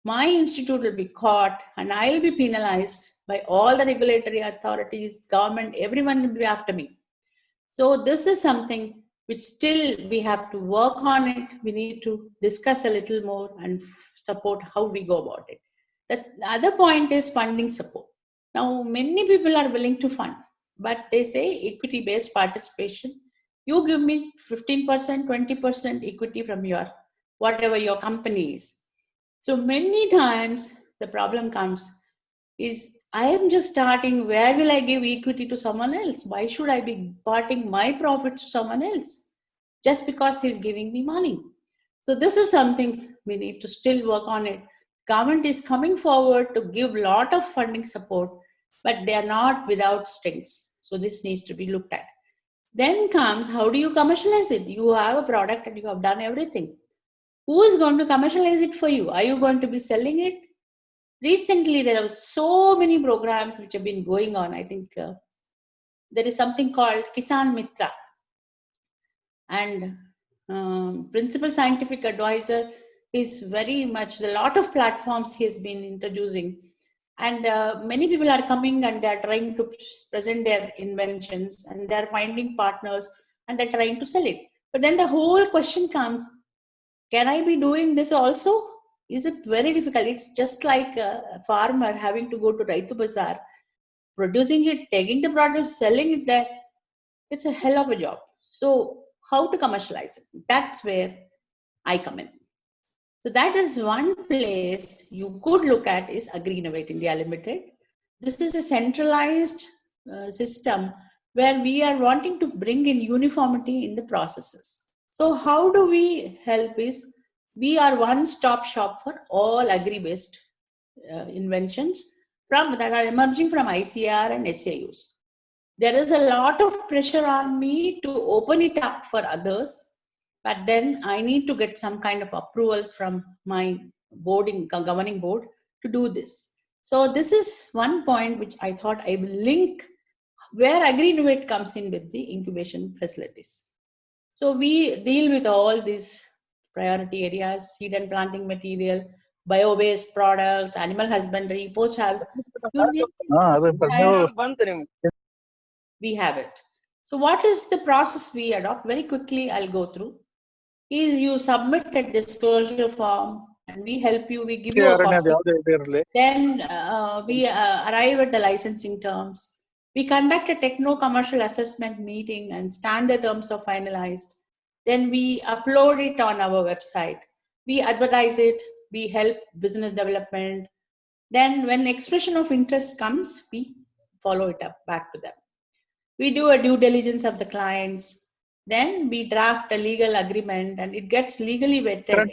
my institute will be caught and I will be penalized by all the regulatory authorities, government, everyone will be after me. So this is something which still we have to work on it. We need to discuss a little more and support how we go about it. The other point is funding support. Now, many people are willing to fund, but they say equity-based participation. You give me 15%, 20% equity from your, whatever your company is. So many times the problem comes is I am just starting, where will I give equity to someone else? Why should I be parting my profit to someone else? Just because he's giving me money. So this is something we need to still work on it. Government is coming forward to give a lot of funding support, but they are not without strings. So this needs to be looked at. Then comes, how do you commercialize it? You have a product and you have done everything. Who is going to commercialize it for you? Are you going to be selling it? Recently, there are so many programs which have been going on. I think there is something called Kisan Mitra. And Principal Scientific Advisor is very much, a lot of platforms he has been introducing. And many people are coming and they are trying to present their inventions and they are finding partners and they're trying to sell it. But then the whole question comes, can I be doing this also? Is it very difficult? It's just like a farmer having to go to Raitu Bazaar, producing it, taking the produce, selling it there. It's a hell of a job. So how to commercialize it? That's where I come in. So that is one place you could look at is Agri-Innovate India Limited. This is a centralized system where we are wanting to bring in uniformity in the processes. So how do we help is, we are one-stop shop for all agri-based inventions that are emerging from ICAR and SAUs. There is a lot of pressure on me to open it up for others, but then I need to get some kind of approvals from my governing board to do this. So this is one point which I thought I will link where Agri-Innovate comes in with the incubation facilities. So we deal with all these priority areas: seed and planting material, bio-based products, animal husbandry, post-harvest. We have it. So what is the process we adopt? Very quickly, I'll go through. Is you submit a disclosure form and we help you, we give you a costing. Then we arrive at the licensing terms. We conduct a techno-commercial assessment meeting and standard terms are finalized. Then we upload it on our website. We advertise it. We help business development. Then when expression of interest comes, we follow it up back to them. We do a due diligence of the clients. Then we draft a legal agreement and it gets legally vetted.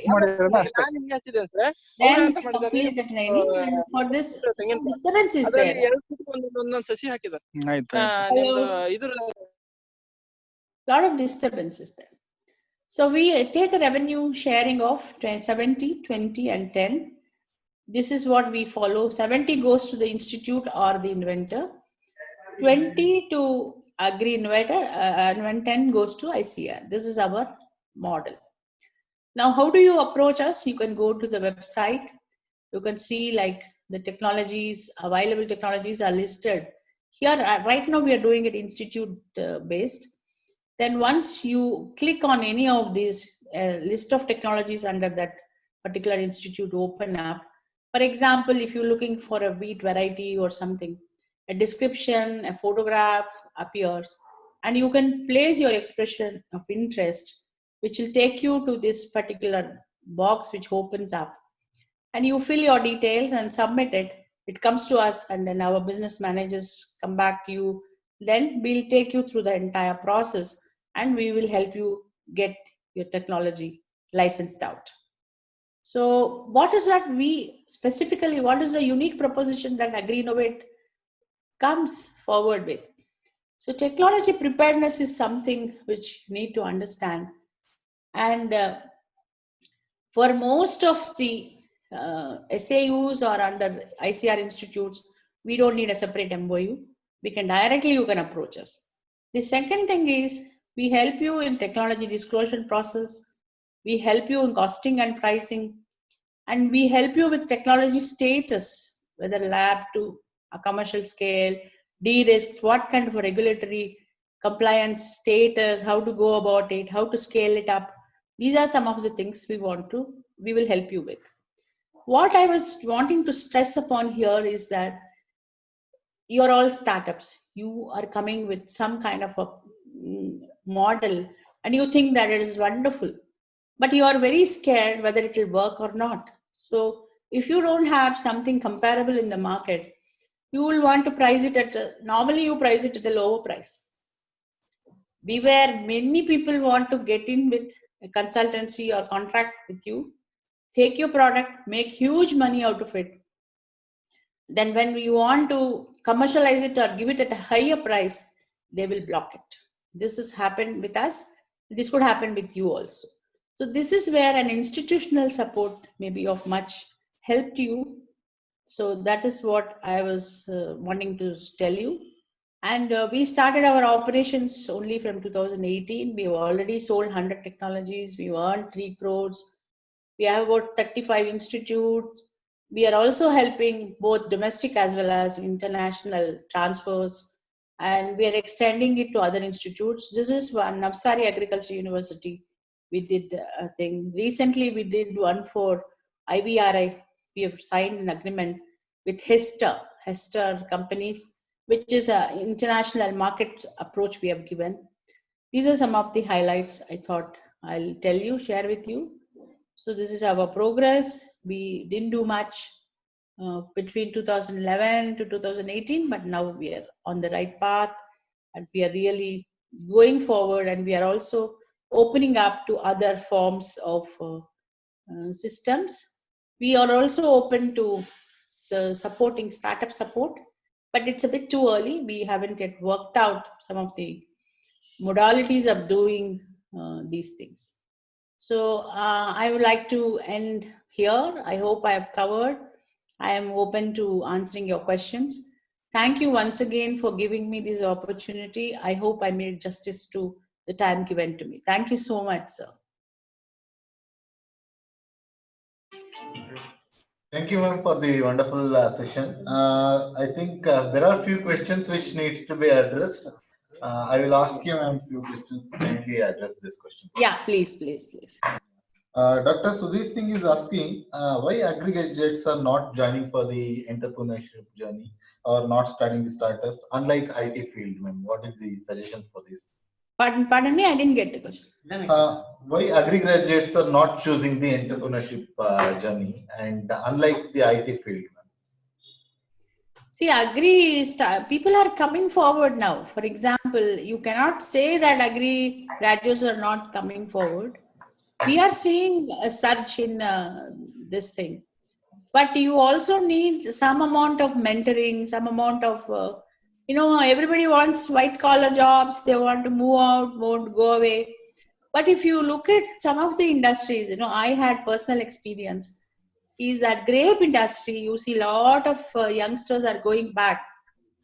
Then we complete the training, and for this, some disturbance is there. Lot of disturbance is there. So we take a revenue sharing of 70, 20 and 10. This is what we follow. 70 goes to the institute or the inventor. 20 to Agri-Innovator and 10 goes to ICAR. This is our model. Now, how do you approach us? You can go to the website. You can see like the technologies, available technologies are listed Here, right now we are doing it institute based. Then once you click on any of these list of technologies under that particular institute open up, for example, if you're looking for a wheat variety or something, a description, a photograph appears, and you can place your expression of interest, which will take you to this particular box which opens up. And you fill your details and submit it. It comes to us, and then our business managers come back to you. Then we'll take you through the entire process, and we will help you get your technology licensed out. So what is that what is the unique proposition that AgriInnovate comes forward with? So technology preparedness is something which you need to understand. And for most of the SAUs or under ICR institutes, we don't need a separate MOU. You can approach us. The second thing is we help you in technology disclosure process. We help you in costing and pricing, and we help you with technology status, whether lab to a commercial scale, de-risk, what kind of a regulatory compliance status, how to go about it, how to scale it up. These are some of the things we will help you with. What I was wanting to stress upon here is that you're all startups. You are coming with some kind of a model and you think that it is wonderful, but you are very scared whether it will work or not. So if you don't have something comparable in the market, you will want to price it normally you price it at a lower price. Beware, many people want to get in with a consultancy or contract with you, take your product, make huge money out of it. Then when you want to commercialize it or give it at a higher price, they will block it. This has happened with us. This could happen with you also. So this is where an institutional support may be of much help to you. So that is what I was wanting to tell you. And we started our operations only from 2018. We have already sold 100 technologies. We earned 3 crores. We have about 35 institutes. We are also helping both domestic as well as international transfers. And we are extending it to other institutes. This is one, Navsari Agriculture University. We did a thing. Recently, we did one for IVRI. We have signed an agreement with Hester companies, which is an international market approach we have given. These are some of the highlights I thought I'll share with you. So this is our progress. We didn't do much between 2011 to 2018, but now we are on the right path and we are really going forward, and we are also opening up to other forms of systems. We are also open to supporting startup support, but it's a bit too early. We haven't yet worked out some of the modalities of doing these things. So I would like to end here. I hope I have covered. I am open to answering your questions. Thank you once again for giving me this opportunity. I hope I made justice to the time given to me. Thank you so much, sir. Thank you, ma'am, for the wonderful session. I think there are a few questions which needs to be addressed. I will ask you, ma'am, a few questions. Kindly address this question. Yeah, please. Dr. Sudhir Singh is asking why agri-gadgets are not joining for the entrepreneurship journey or not starting the startups, unlike IT field, ma'am. What is the suggestion for this? Pardon me, I didn't get the question. Why agri-graduates are not choosing the entrepreneurship journey, and unlike the IT field? See, people are coming forward now. For example, you cannot say that agri graduates are not coming forward. We are seeing a surge in this thing. But you also need some amount of mentoring, some amount of, everybody wants white collar jobs. They want to move out, won't go away. But if you look at some of the industries, I had personal experience, is that grape industry, you see a lot of youngsters are going back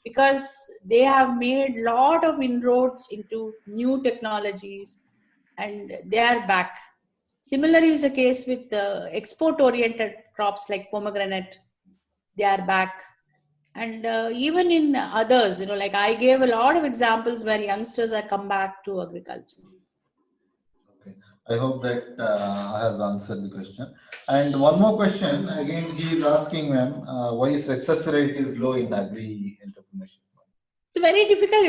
because they have made a lot of inroads into new technologies and they are back. Similarly is the case with export oriented crops like pomegranate. They are back. And even in others, like I gave a lot of examples where youngsters have come back to agriculture. Okay. I hope that has answered the question. And one more question. Again, he is asking, ma'am, why success rate is low in agri entrepreneurship? It's very difficult.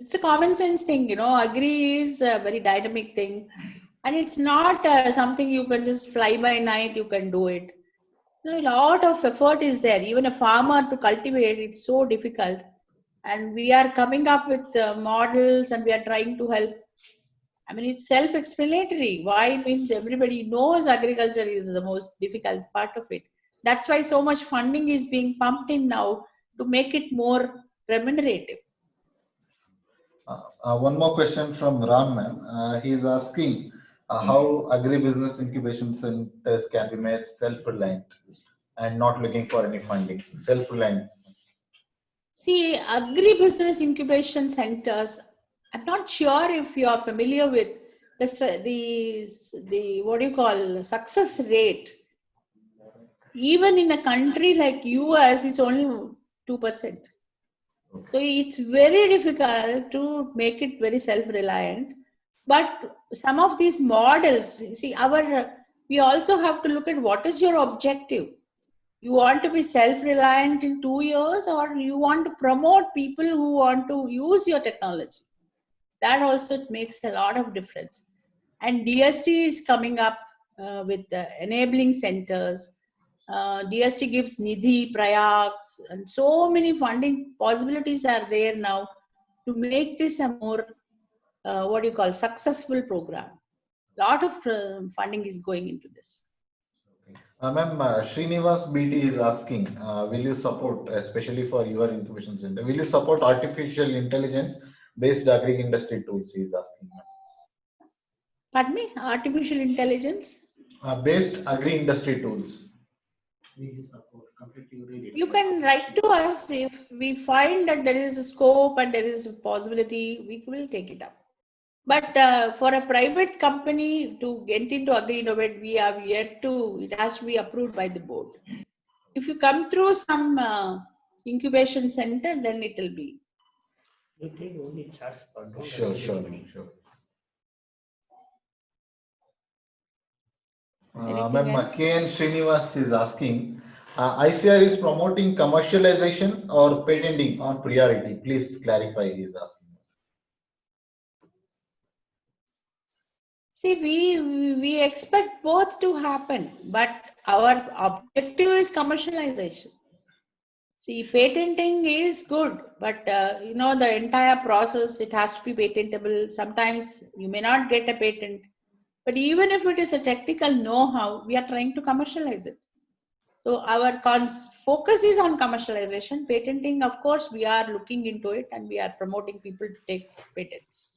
It's a common sense thing, Agri is a very dynamic thing, and it's not something you can just fly by night. You can do it. A lot of effort is there. Even a farmer to cultivate, it's so difficult. And we are coming up with models, and we are trying to help. I mean, it's self-explanatory. Why means everybody knows agriculture is the most difficult part of it. That's why so much funding is being pumped in now to make it more remunerative. One more question from Ram, ma'am. He is asking how agribusiness incubation centers can be made self-reliant and not looking for any funding. Self-reliant. See, agribusiness incubation centers, I'm not sure if you are familiar with the what do you call success rate. Even in a country like US, it's only 2%. So it's very difficult to make it very self-reliant. But some of these models, see, we also have to look at what is your objective. You want to be self-reliant in 2 years, or you want to promote people who want to use your technology. That also makes a lot of difference. And DST is coming up with enabling centers. DST gives Nidhi, Prayags, and so many funding possibilities are there now to make this a more, successful program. Lot of funding is going into this. Ma'am, Srinivas BT is asking, will you support, especially for your incubation center, will you support artificial intelligence based agri industry tools? He is asking. Pardon me? Artificial intelligence? Based agri industry tools. You can write to us if we find that there is a scope and there is a possibility, we will take it up. But for a private company to get into Agri Innovate, we have it has to be approved by the board. If you come through some incubation center, then it will be. You take only charge per door. Sure. Ma'am, KN Srinivas is asking, ICR is promoting commercialization or patenting on priority. Please clarify, he is asking. See, we expect both to happen, but our objective is commercialization. See, patenting is good, but the entire process, it has to be patentable. Sometimes you may not get a patent, but even if it is a technical know-how, we are trying to commercialize it. So our focus is on commercialization. Patenting, of course, we are looking into it and we are promoting people to take patents.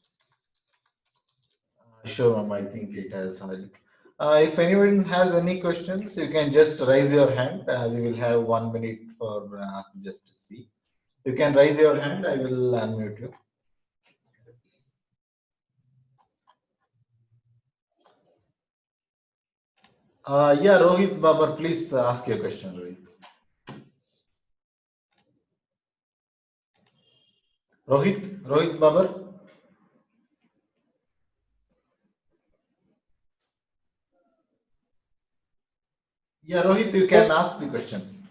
Sure, ma'am, I think it has. If anyone has any questions, you can just raise your hand. We will have 1 minute for just to see. You can raise your hand. I will unmute you. Yeah, Rohit Babar, please ask your question, Rohit. Rohit Babar. Yeah, Rohit, you can ask the question.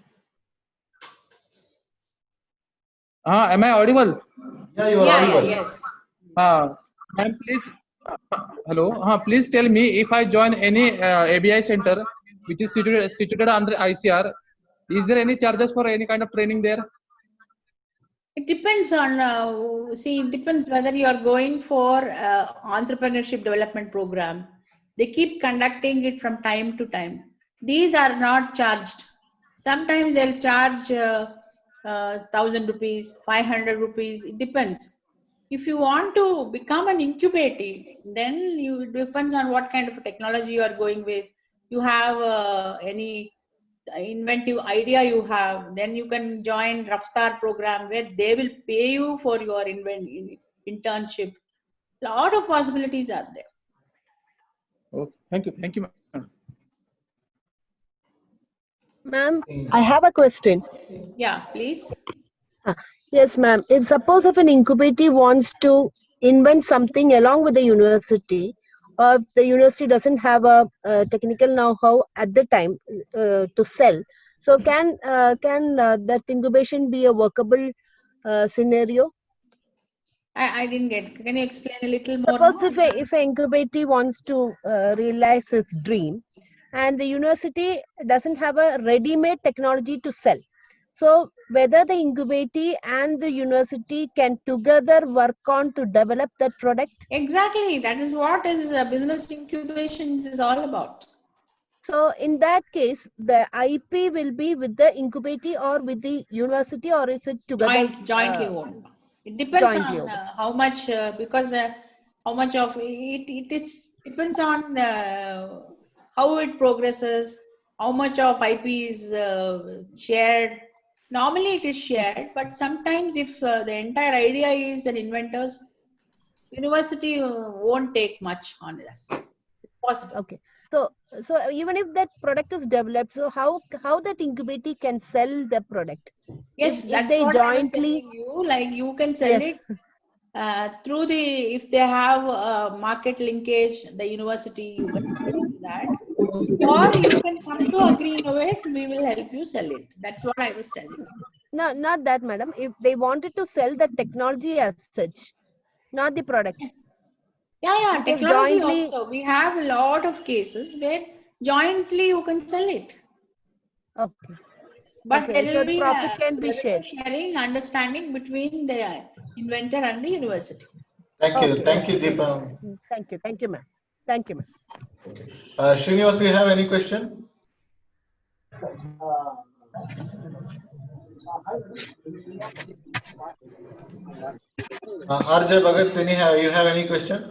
Am I audible? Yeah, you are audible. Yes. Ma'am, please. Hello. Please tell me, if I join any ABI center which is situated under ICR, is there any charges for any kind of training there? It depends on, it depends whether you are going for entrepreneurship development program. They keep conducting it from time to time. These are not charged. Sometimes they'll charge 1,000 rupees, 500 rupees. It depends. If you want to become an incubator, then it depends on what kind of technology you are going with. You have any inventive idea you have, then you can join Raftar program where they will pay you for your internship. A lot of possibilities are there. Oh, thank you, ma'am. Ma'am, I have a question. Yeah, please. Yes, ma'am. If suppose if an incubator wants to invent something along with the university, or the university doesn't have a technical know-how at the time to sell, so can that incubation be a workable scenario? I didn't get. Can you explain a little more? Suppose More? if an incubator wants to realize his dream, and the university doesn't have a ready-made technology to sell. So whether the incubator and the university can together work on to develop that product. Exactly. That is what is business incubations is all about. So in that case, the IP will be with the incubator or with the university, or is it together? Jointly owned. It depends Jointly on owned. how much because how much of it is depends on how it progresses, how much of IP is shared. Normally it is shared, but sometimes if the entire idea is an inventor's, university won't take much on this. Possible. Okay. So even if that product is developed, so how that incubator can sell the product? Yes, If that's they what I was jointly, telling you. Like you can sell yes. it through the, if they have market linkage, the university, you can do that. Or you can come to Agri Innovate, we will help you sell it. That's what I was telling you. No, not that, madam. If they wanted to sell the technology as such, not the product. Yeah, Because technology jointly, also. We have a lot of cases where jointly you can sell it. okay. But Okay, there so will the be profit can be revenue shared. sharing, understanding between the inventor and the university. Thank you. Okay, Thank you, okay. Deepa. Thank you, ma'am. Thank you, ma'am. Srinivas, you have any question? RJ Bhagat, you have any question?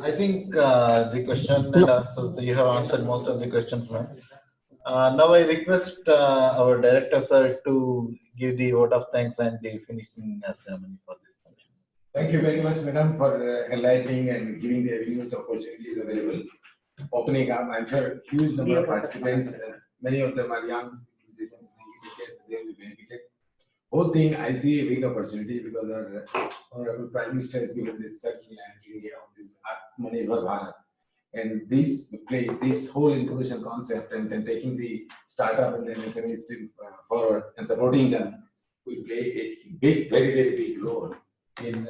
I think the question and answers, so you have answered most of the questions, ma'am. Now I request our director, sir, to give the vote of thanks and the finishing ceremony for this function. Thank you very much, madam, for enlightening and giving the avenues opportunities available. Opening up, I'm sure huge number of participants, many of them are young, this is they will be benefited. Whole thing, I see a big opportunity because our honorable Prime Minister has given this self-reliant India, this Atmanirbhar Bharat. And this place, this whole incubation concept, and then taking the startup and the MSMEs forward and supporting them will play a big, very, very big role in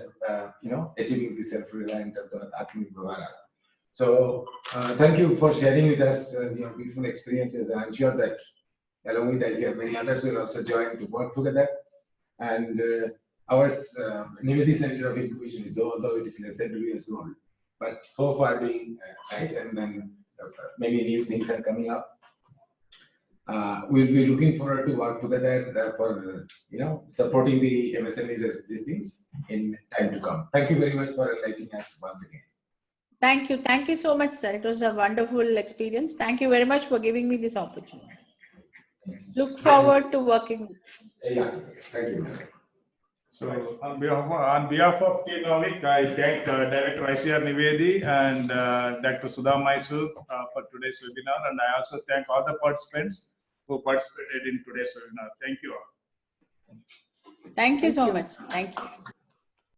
achieving the self-reliant Atmanirbhar Bharat. So thank you for sharing with us your beautiful experiences. I'm sure that along with ICR, many others will also join to work together. And our Nivedi Center of Incubation is, although it is less than 2 years old, but so far being nice, and then many new things are coming up. We'll be looking forward to work together for supporting the MSMEs as these things in time to come. Thank you very much for enlightening us once again. Thank you. Thank you so much, sir. It was a wonderful experience. Thank you very much for giving me this opportunity. Look forward to working with you. Yeah, thank you. So on behalf of Team Navik, I thank Director ICR Nivedi and Dr. Sudha Mysore for today's webinar, and I also thank all the participants who participated in today's webinar. Thank you all. Thank you so much. Thank you.